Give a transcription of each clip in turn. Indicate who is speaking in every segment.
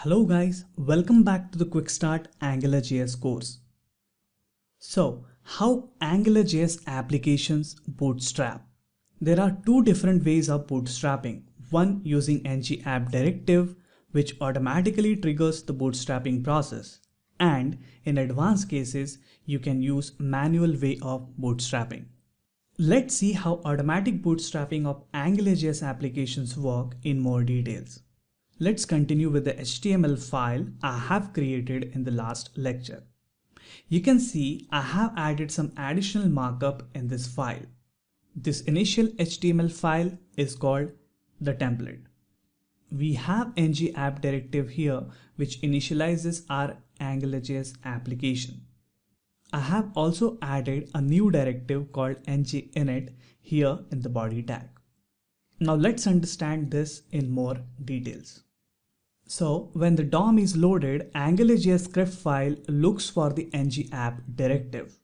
Speaker 1: Hello guys, welcome back to the Quick Start AngularJS course. So, how AngularJS applications bootstrap? There are two different ways of bootstrapping. One using ng app directive, which automatically triggers the bootstrapping process. And in advanced cases, you can use manual way of bootstrapping. Let's see how automatic bootstrapping of AngularJS applications work in more details. Let's continue with the HTML file I have created in the last lecture. You can see I have added some additional markup in this file. This initial HTML file is called the template. We have ng app directive here which initializes our AngularJS application. I have also added a new directive called ng-init here in the body tag. Now let's understand this in more details. So when the DOM is loaded, AngularJS script file looks for the ng app directive.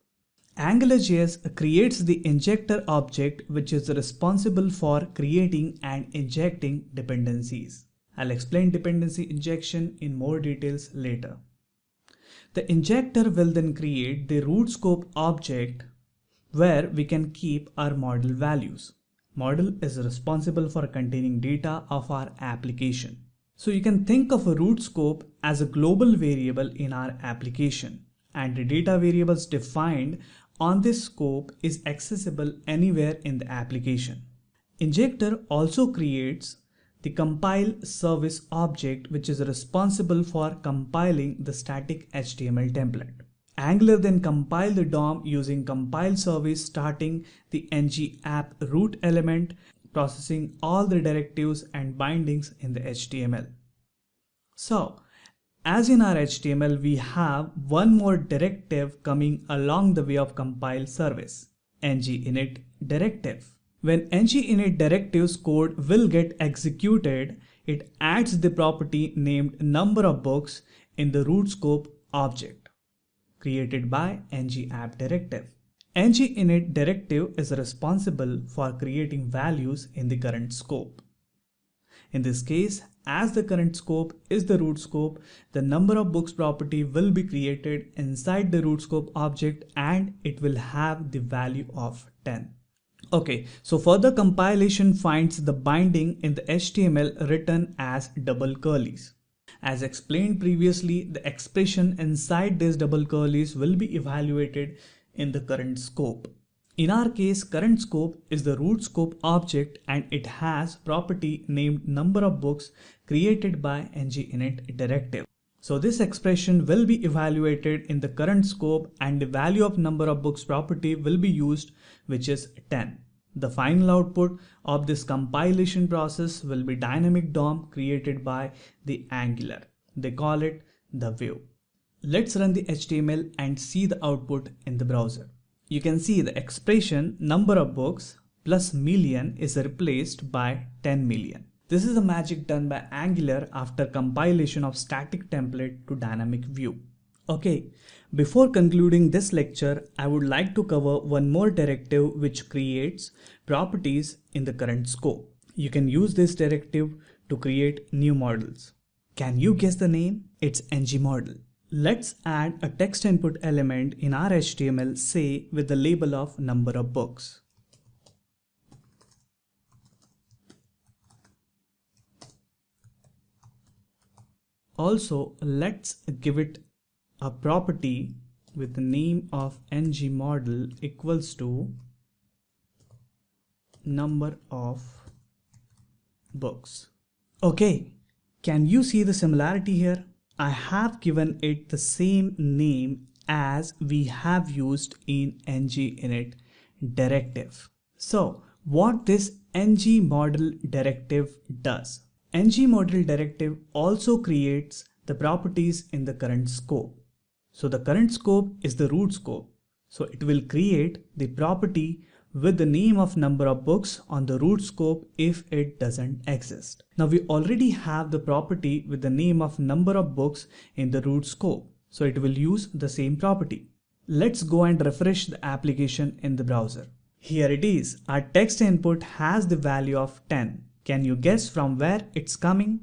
Speaker 1: AngularJS creates the injector object which is responsible for creating and injecting dependencies. I'll explain dependency injection in more details later. The injector will then create the root scope object where we can keep our model values. Model is responsible for containing data of our application. So you can think of a root scope as a global variable in our application, and the data variables defined on this scope is accessible anywhere in the application. Injector also creates the compile service object which is responsible for compiling the static HTML template. Angular then compile the DOM using compile service starting the ng app root element, processing all the directives and bindings in the HTML. So, as in our HTML, we have one more directive coming along the way of compile service, ng-init directive. When ng-init directive's code will get executed, it adds the property named number of books in the root scope object created by ng app directive. ng-init directive is responsible for creating values in the current scope. In this case, as the current scope is the root scope, the number of books property will be created inside the root scope object and it will have the value of 10. Okay, so further compilation finds the binding in the HTML written as double curlies. As explained previously, the expression inside these double curlies will be evaluated in the current scope. In our case, current scope is the root scope object and it has property named number of books created by ng-init directive. So this expression will be evaluated in the current scope and the value of number of books property will be used, which is 10. The final output of this compilation process will be dynamic DOM created by the Angular. They call it the view. Let's run the HTML and see the output in the browser. You can see the expression number of books plus million is replaced by 10 million. This is the magic done by Angular after compilation of static template to dynamic view. Okay, before concluding this lecture, I would like to cover one more directive which creates properties in the current scope. You can use this directive to create new models. Can you guess the name? It's ng-model. Let's add a text input element in our HTML, say with the label of number of books. Also, let's give it a property with the name of ng-model equals to number of books. Okay, can you see the similarity here? I have given it the same name as we have used in ng-init directive. So what this ng-model directive does? ng-model directive also creates the properties in the current scope. So the current scope is the root scope. So it will create the property with the name of number of books on the root scope if it doesn't exist. Now we already have the property with the name of number of books in the root scope. So it will use the same property. Let's go and refresh the application in the browser. Here it is. Our text input has the value of 10. Can you guess from where it's coming?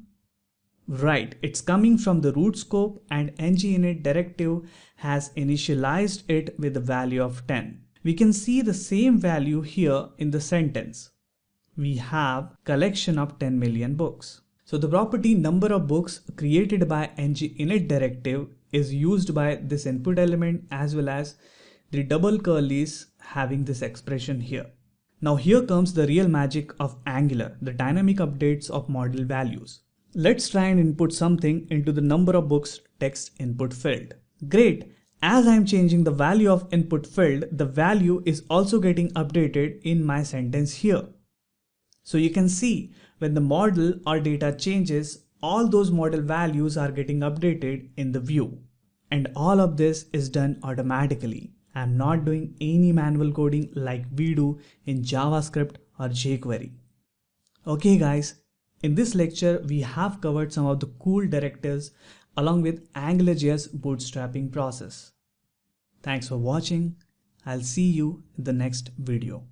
Speaker 1: Right, it's coming from the root scope and ng-init directive has initialized it with a value of 10. We can see the same value here in the sentence. We have collection of 10 million books. So the property number of books created by ng-init directive is used by this input element as well as the double curlies having this expression here. Now here comes the real magic of Angular, the dynamic updates of model values. Let's try and input something into the number of books text input field. Great! As I'm changing the value of input field, the value is also getting updated in my sentence here. So you can see when the model or data changes, all those model values are getting updated in the view. And all of this is done automatically. I'm not doing any manual coding like we do in JavaScript or jQuery. Okay guys, in this lecture we have covered some of the cool directives along with AngularJS bootstrapping process. Thanks for watching. I'll see you in the next video.